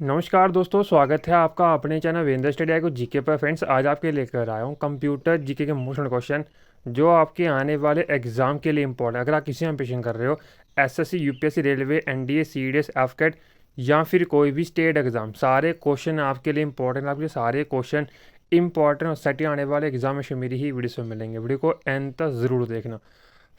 नमस्कार दोस्तों, स्वागत है आपका अपने चैनल वीरेंद्र स्टडी को जीके पर। फ्रेंड्स, आज आपके लेकर आया हूँ कंप्यूटर जीके के मोस्ट क्वेश्चन जो आपके आने वाले एग्जाम के लिए इंपॉर्टेंट। अगर आप किसी में प्रिपरेशन कर रहे हो, SSC, UPSC, railway, NDA, CDS, एफकेट या फिर कोई भी स्टेट एग्जाम, सारे क्वेश्चन आपके लिए इंपॉर्टेंट। आपके सारे क्वेश्चन इंपॉर्टेंट और सेट आने वाले एग्जामिनेशन मेरी ही वीडियो में मिलेंगे। वीडियो को एंड तक ज़रूर देखना।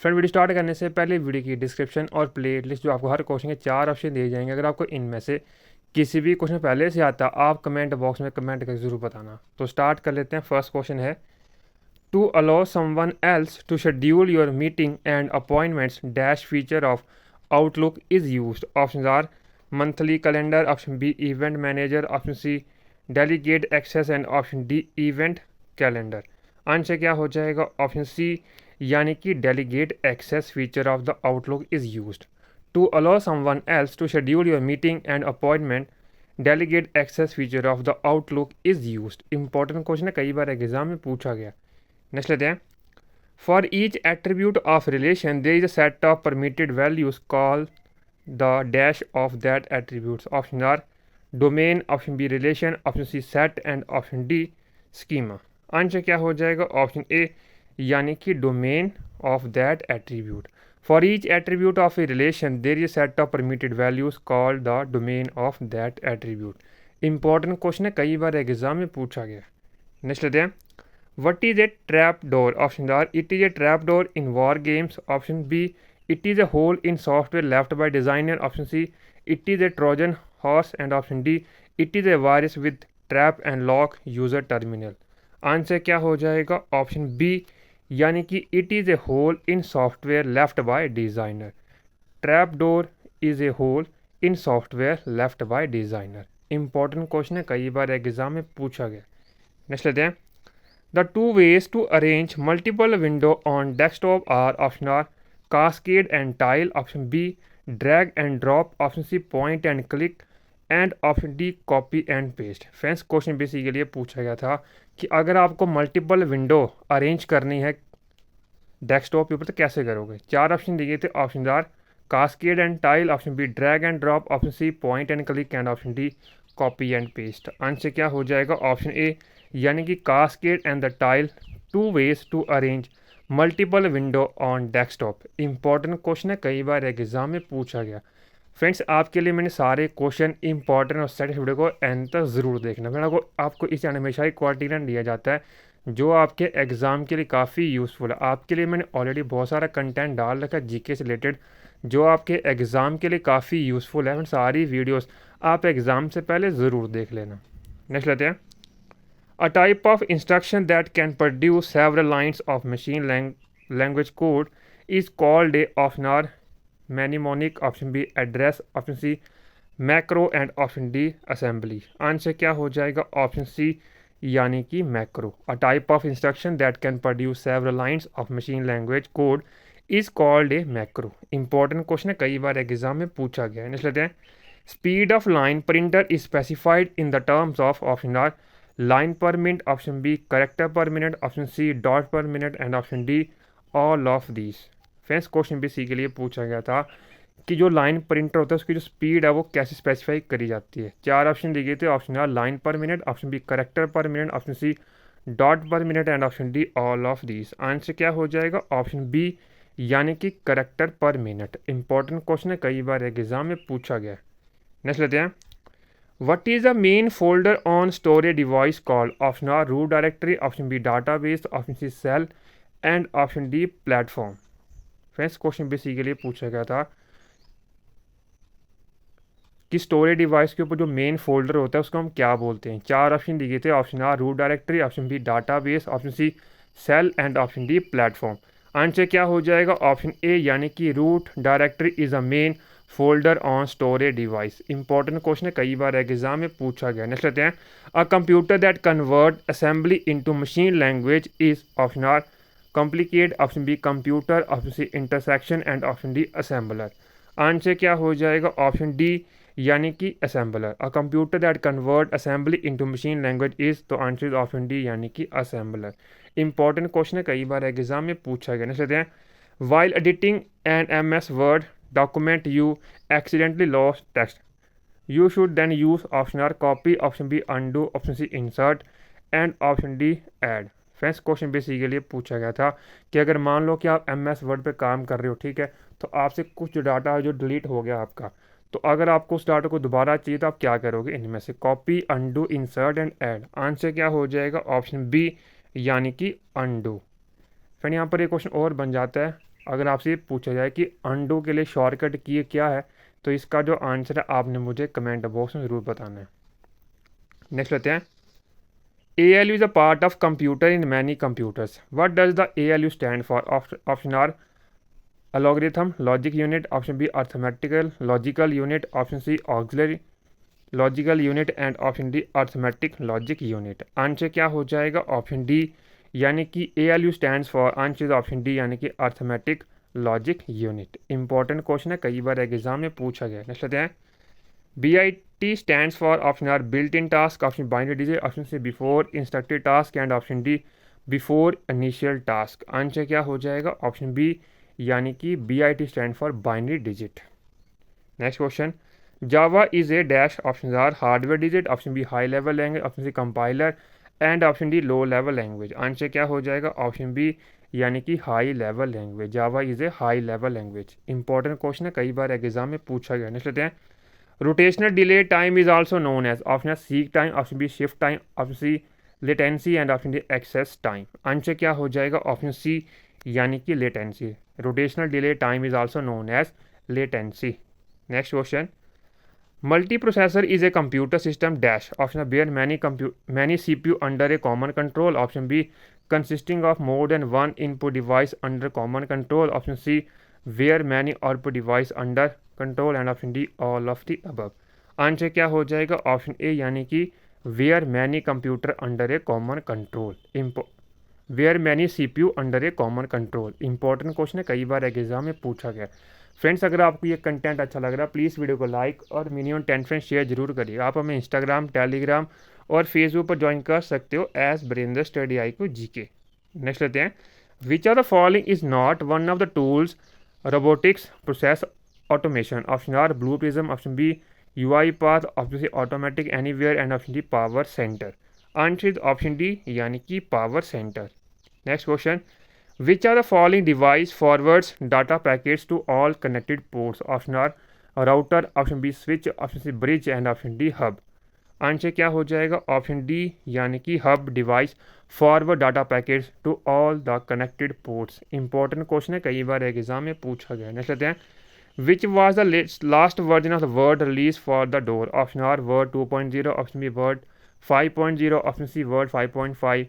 फ्रेंड, वीडियो स्टार्ट करने से पहले वीडियो की डिस्क्रिप्शन और प्ले लिस्ट जो आपको हर क्वेश्चन के 4 ऑप्शन दिए जाएंगे। अगर आपको इनमें से किसी भी क्वेश्चन पहले से आता, आप कमेंट बॉक्स में कमेंट करके ज़रूर बताना। तो स्टार्ट कर लेते हैं। फर्स्ट क्वेश्चन है, to allow someone else to schedule your meeting and appointments dash feature of Outlook is used. Option R monthly calendar, option B event manager, option C delegate access and option D event calendar. Answer क्या हो जाएगा? Option C यानी कि delegate access feature of the Outlook is used. To allow someone else to schedule your meeting and appointment, delegate access feature of the Outlook is used. Important question है, कई बार exam में पूछा गया। Next लेते हैं। For each attribute of relation, there is a set of permitted values called the dash of that attributes. Option are domain, option B relation, option C set and option D schema. Answer क्या हो जाएगा? Option A यानी कि domain of that attribute. For each attribute of a relation, there is a set of permitted values called the domain of that attribute. Important question है, कई बार exam में पूछा गया। नेक्स्ट लेते हैं। What is a trap door? Options are it is a trap door in war games. Option B it is a hole in software left by designer. Option C it is a Trojan horse and option D it is a virus with trap and lock user terminal. Answer क्या हो जाएगा? Option B यानी कि it is a hole in software left by designer. Trap door is a hole in software left by designer. Important question है, कई बार exam में पूछा गया। नेक्स्ट लेते हैं। The two ways to arrange multiple window on desktop are option R cascade and tile, option B drag and drop, option C point and click and option D copy and paste. Friends, question basically पूछा गया था कि अगर आपको multiple window arrange करनी है desktop के ऊपर तो कैसे करोगे। 4 ऑप्शन दिए थे। Option R cascade and tile, option B drag and drop, option C point and click and option D copy and paste. Answer क्या हो जाएगा? ऑप्शन ए यानी कि cascade and the tile, two ways to arrange multiple window on desktop. Important question है, कई बार exam में पूछा गया। फ्रेंड्स, आपके लिए मैंने सारे क्वेश्चन इंपॉर्टेंट और सेट वीडियो को एंड तक ज़रूर देखना। फ्रेंड, आपको इस चैनल हमेशा ही क्वालिटी रन दिया जाता है जो आपके एग्ज़ाम के लिए काफ़ी यूज़फुल है। आपके लिए मैंने ऑलरेडी बहुत सारा कंटेंट डाल रखा है जीके से रिलेटेड जो आपके एग्ज़ाम के लिए काफ़ी यूज़फुल है। फ्रेंड, सारी वीडियोस आप एग्ज़ाम से पहले ज़रूर देख लेना। नेक्स्ट लेते हैं। A type of instruction that can produce several lines of machine language code is called a option R mnemonic, option B address, option C macro and option D assembly. Answer क्या हो जाएगा? Option C यानी कि macro. A type of instruction that can produce several lines of machine language code is called a macro. Important question है, कई बार exam में पूछा गया है। नेक्स्ट लेते हैं। Speed of line printer is specified in the terms of option R line per minute, option B character per minute, option C dot per minute and option D all of these. Friends, question भी सी के लिए पूछा गया था कि जो line printer होता है उसकी जो स्पीड है वो कैसे स्पेसिफाई करी जाती है। 4 ऑप्शन दिए गए थे। Option R line per minute, option B character per minute, option C dot per minute and option D all of these. Answer क्या हो जाएगा? ऑप्शन बी यानी कि character per minute. Important question है, कई बार एग्जाम में पूछा गया। नेक्स्ट लेते हैं। What is the main folder on storage device call? Option R root directory, option B database, option C cell and option D platform. Friends, question basically पूछा गया था कि स्टोरेज डिवाइस के ऊपर जो मेन फोल्डर होता है उसको हम क्या बोलते हैं। 4 ऑप्शन दिए थे। Option R root directory, option B database, option C cell and option D platform. Answer क्या हो जाएगा? ऑप्शन ए यानी कि root directory is a main folder on storage device. Important question है, कई बार एग्जाम में पूछा गया। नेक्स्ट लेते हैं। A computer that convert assembly into machine language is option R complicate, option B computer, option C intersection and option D assembler. Answer क्या हो जाएगा? ऑप्शन डी यानी कि assembler. A computer that convert assembly into machine language is, तो answer option D यानी कि assembler. Important question है, कई बार एग्जाम में पूछा गया। नेक्स्ट लेते हैं। While editing an MS Word document you accidentally lost text, you should then use option R copy, option B undo, option C insert and option D add. Friends question basically पूछा गया था कि अगर मान लो कि आप एम एस वर्ड पर काम कर रहे हो, ठीक है, तो आपसे कुछ डाटा है जो डिलीट हो गया आपका, तो अगर आपको उस डाटा को दोबारा चाहिए तो आप क्या करोगे, इनमें से copy, undo, insert and add. Answer क्या हो जाएगा, ऑप्शन बी यानी कि अनडू। फ्रेंड यहाँ पर एक क्वेश्चन और बन जाता है, अगर आपसे पूछा जाए कि अनडू के लिए शॉर्टकट की क्या है, तो इसका जो आंसर है आपने मुझे कमेंट बॉक्स में ज़रूर बताना है। नेक्स्ट लेते हैं, ALU is a part of computer in many computers. What does the ALU stand for? Option R algorithm logic unit, option B arithmetical logical unit, option C auxiliary logical unit and option D arithmetic logic unit. Answer क्या हो जाएगा, option D यानी कि ALU stands for, answer option D यानी कि arithmetic logic unit. Important question है, कई बार एग्जाम में पूछा गया। नेक्स्ट लेते हैं, BIT stands for, option R built in task, option binary digit, option C before instructed task and option D before initial task. Answer क्या हो जाएगा, ऑप्शन बी यानी कि BIT stand for binary digit. Next question, Java is a dash, options are hardware digit, option B high level language, option C compiler and option D low level language। Answer क्या हो जाएगा, option B यानी कि high level language. Java is a high level language. Important question है, कई बार exam में पूछा गया। नेक्स्ट लेते हैं, rotational delay time is also known as, option seek time, option B shift time, option C latency and option D access time. Answer क्या हो जाएगा, ऑप्शन सी यानी कि latency. Rotational delay time is also known as latency. Next question, multiprocessor is a computer system dash, option A where many CPU under a common control, option B consisting of more than one input device under common control, option C where many output device under control and option D all of the above। Answer क्या हो जाएगा, option A यानी कि where many computer under a common control, where many CPU under a common control। Important question है, कई बार exam में पूछा गया। फ्रेंड्स अगर आपको ये कंटेंट अच्छा लग रहा है प्लीज़ वीडियो को लाइक और मिनिमम 10 फ्रेंड्स शेयर जरूर करिए। आप हमें इंस्टाग्राम, टेलीग्राम और फेसबुक पर ज्वाइन कर सकते हो एज बरेंद्र स्टडी आई को जीके। नेक्स्ट लेते हैं, which are the following is not one of the tools robotics process automation, option R Blue Prism, option B UI Path, option C Automatic Anywhere and option D Power Center. Answer is option D यानी कि Power Center. Next question, which are the following device forwards data packets to all connected ports, option R router, option B switch, option C bridge and option D hub। Answer क्या हो जाएगा, option D यानी कि hub device forward data packets to all the connected ports. Important question है, कई बार exam में पूछा गया। नेक्स्ट लेते हैं, which was the last version of the Word release for the door, option R Word 2.0, option B Word 5.0, option C Word 5.5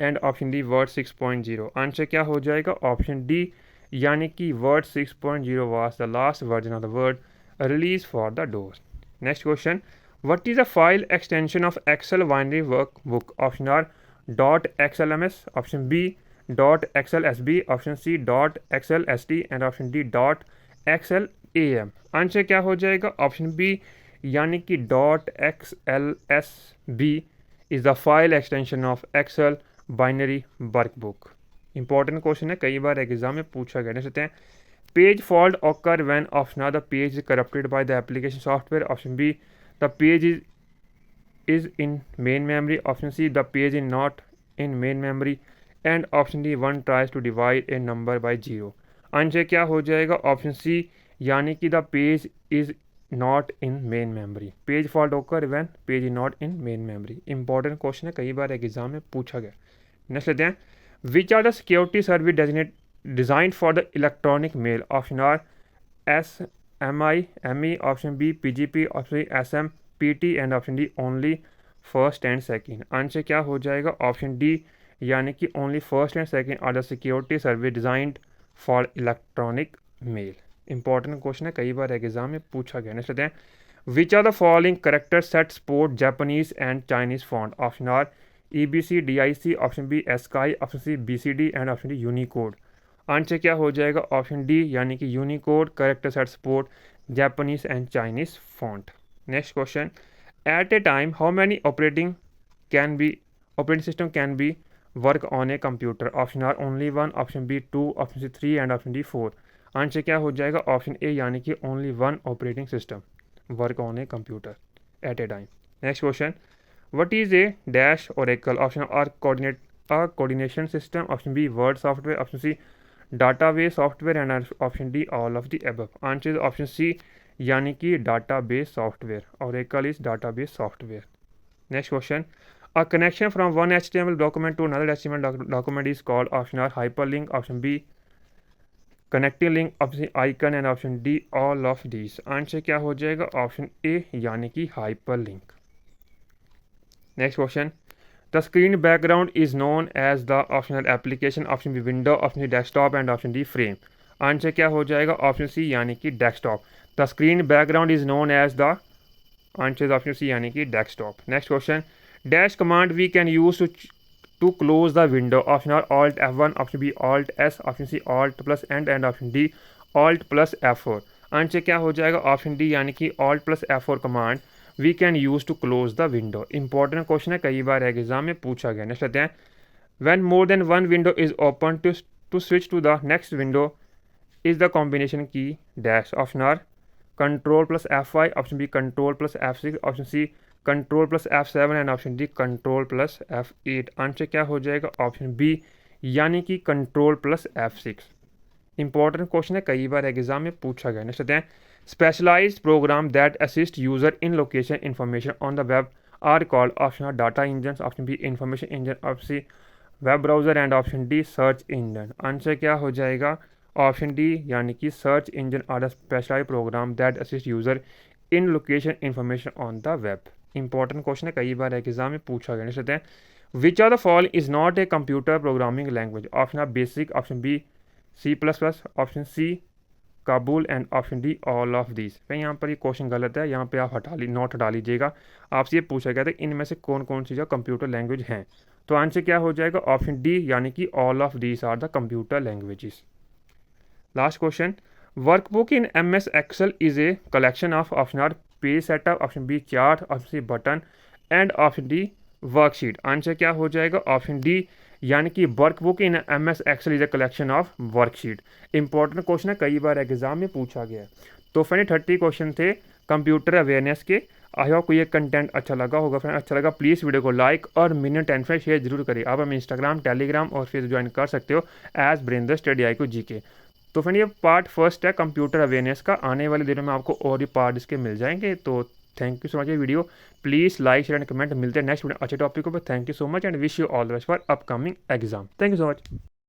and option D Word 6.0। Answer क्या हो जाएगा, ऑप्शन डी यानी कि Word 6.0 was the last version of the Word release for the door. Next question, what is a file extension of Excel binary workbook, option R dot XLMS, option B dot XLSB, option C dot XLST and option D dot XLAM। Answer क्या हो जाएगा, option B यानी कि dot XLSB is the file extension of Excel binary workbook. Important question है, कई बार exam में पूछा गया। देख सकते हैं, page fault occur when, option R the page is corrupted by the application software, option B the page is in main memory, option C the page is not in main memory and option D one tries to divide a number by 0। Answer क्या हो जाएगा, option C यानी कि the page is not in main memory. Page fault occur when page is not in main memory. Important question है, कई बार exam में पूछा गया। नेक्स्ट लेते हैं, which are the security service designed for the electronic mail, option R SMI/ME, option B PGP, option SMPT and option D only first and second. Answer क्या हो जाएगा, ऑप्शन डी यानी कि only first and second are the security service designed for electronic mail. Important question है, कई बार exam में पूछा गया। नेक्स्ट लेते हैं, which are the following character set support Japanese and Chinese font, option R EBCDIC, option B ASCII, option C BCD and option D Unicode. Answer क्या हो जाएगा, ऑप्शन डी यानी कि Unicode character set support Japanese and Chinese font. Next question, at a time how many operating system can be work on a computer, option R only 1, option B 2, option C 3 and option D 4। Answer क्या हो जाएगा, option A यानी कि only 1 operating system. work on a computer at a time. Next question. What is a dash oracle? Option R, coordination system. Option B, word software. Option C, database software. And option D, all of the above. Answer is option C, यानी कि database software. Oracle is database software. Next question. A connection from one HTML document to another HTML document is called option R, hyperlink. Option B, connecting link, option icon and option D all of these. Answer क्या हो जाएगा? Option A यानी कि hyperlink. Next question. The screen background is known as the optional application. Option B window, option C desktop and option D frame. Answer क्या हो जाएगा? Option C यानी कि desktop. The screen background is known as the, answer option C यानी कि desktop. Next question. Dash command we can use to close the window. Option R, Alt F1. Option B, Alt S. Option C, Alt plus N and option D, Alt plus F4. Answer क्या हो जाएगा? Option D यानी कि Alt plus F4 command we can use to close the window. Important question है, कई बार exam में पूछा गया. नेक्स्ट आते हैं. When more than one window is open to switch to the next window is the combination key dash. Option R, control plus F5. Option B, control plus F6. Option C, control plus F7 and option D, control plus F8. Answer क्या हो जाएगा? Option B यानी कि control plus F6. Important question है, कई बार exam में पूछा गया. नेक्स्ट आते हैं. Specialized program that assist user in location information on the web are called. Option R, data engine. Option B, information engine. Option C, web browser and option D, search engine. Answer क्या हो जाएगा? Option D यानी कि search engine are the specialized program that assist user in location information on the web. Important question है, कई बार exam में पूछा गया. नेक्स्ट हैं. Which are the fall is not a computer programming language. Option R, basic. Option B, C++. Option C, COBOL and option D, all of these. भाई यहाँ पर ये क्वेश्चन गलत है, यहाँ पे आप नोट हटा लीजिएगा. आपसे ये पूछा गया था इनमें से कौन कौन सी जो कंप्यूटर लैंग्वेज हैं. तो आंसर क्या हो जाएगा? ऑप्शन डी यानी कि all of these are the computer languages. Last question. Workbook in MS Excel is a collection of. Option R, page setup. Option B, chart. Option C, button and option D, worksheet. Answer क्या हो जाएगा? Option D यानी कि workbook in MS Excel is a collection of worksheet. Important question है, कई बार exam में पूछा गया. तो फ्रेंड 30 क्वेश्चन थे कंप्यूटर अवेयरनेस के. आई होप को ये कंटेंट अच्छा लगा होगा. फ्रेंड अच्छा लगा प्लीज़ वीडियो को लाइक और मिनट 10 फ्रेंड शेयर जरूर करिए. आप हमें इंस्टाग्राम, टेलीग्राम और फेसबुक ज्वाइन कर सकते हो as brain study IQ GK. तो फ्रेंड ये पार्ट फर्स्ट है कंप्यूटर अवेयरनेस का. आने वाले दिनों में आपको और भी पार्ट इसके मिल जाएंगे. तो थैंक यू सो मच. ये video please like share and comment. मिलते हैं नेक्स्ट वीडियो अच्छे टॉपिक पर. Thank you so much and wish you all the best for upcoming exam. Thank you so much.